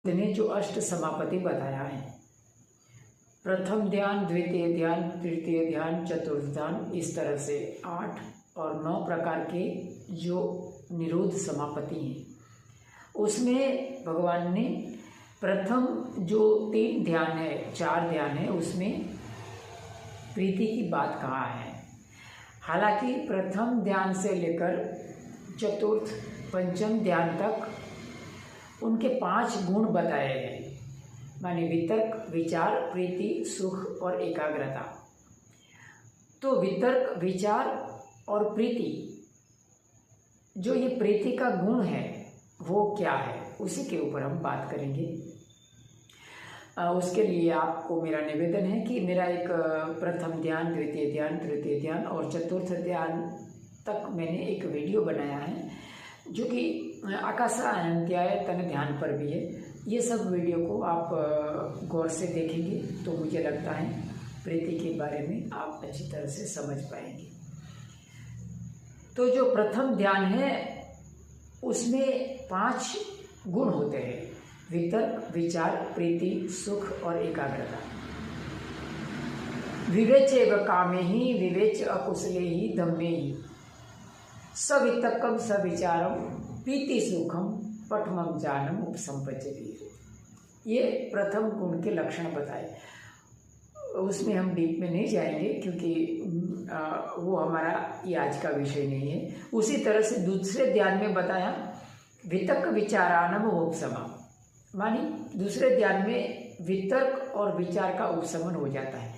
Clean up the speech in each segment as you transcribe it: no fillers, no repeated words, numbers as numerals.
ने जो अष्ट समापति बताया है, प्रथम ध्यान, द्वितीय ध्यान, तृतीय ध्यान, चतुर्थ ध्यान, इस तरह से 8 और 9 प्रकार के जो निरोध समापति हैं, उसमें भगवान ने प्रथम जो 3 ध्यान है, 4 ध्यान है, उसमें प्रीति की बात कहा है। हालांकि प्रथम ध्यान से लेकर चतुर्थ पंचम ध्यान तक उनके 5 गुण बताए गए, माने वितर्क, विचार, प्रीति, सुख और एकाग्रता। तो वितर्क, विचार और प्रीति, जो ये प्रीति का गुण है वो क्या है, उसी के ऊपर हम बात करेंगे। उसके लिए आपको मेरा निवेदन है कि मेरा एक प्रथम ध्यान, द्वितीय ध्यान, तृतीय ध्यान और चतुर्थ ध्यान तक मैंने एक वीडियो बनाया है, जो कि आकाशान्त्याय तन ध्यान पर भी है। ये सब वीडियो को आप गौर से देखेंगे तो मुझे लगता है प्रीति के बारे में आप अच्छी तरह से समझ पाएंगे। तो जो प्रथम ध्यान है उसमें 5 गुण होते हैं: वितर्क, विचार, प्रीति, सुख और एकाग्रता। विवेचैव कामे ही विवेच अकुशले ही धम्मे ही सवितक्कम सविचारम प्रीति सुखम पठमम जानम उपसंपत्ति। ये प्रथम गुण के लक्षण बताए। उसमें हम डीप में नहीं जाएंगे क्योंकि वो हमारा ये आज का विषय नहीं है। उसी तरह से दूसरे ध्यान में बताया वितर्क विचारानम उपशमम, मानी दूसरे ध्यान में वितर्क और विचार का उपशमन हो जाता है।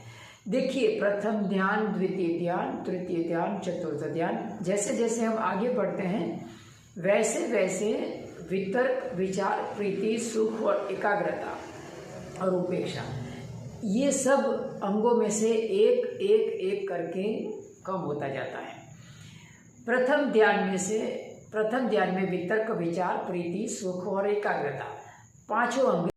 देखिए, प्रथम ध्यान, द्वितीय ध्यान, तृतीय ध्यान, चतुर्थ ध्यान, जैसे जैसे हम आगे बढ़ते हैं वैसे वैसे वितर्क, विचार, प्रीति, सुख और एकाग्रता और उपेक्षा, ये सब अंगों में से एक एक एक करके कम होता जाता है। प्रथम ध्यान में वितर्क, विचार, प्रीति, सुख और एकाग्रता 5 अंग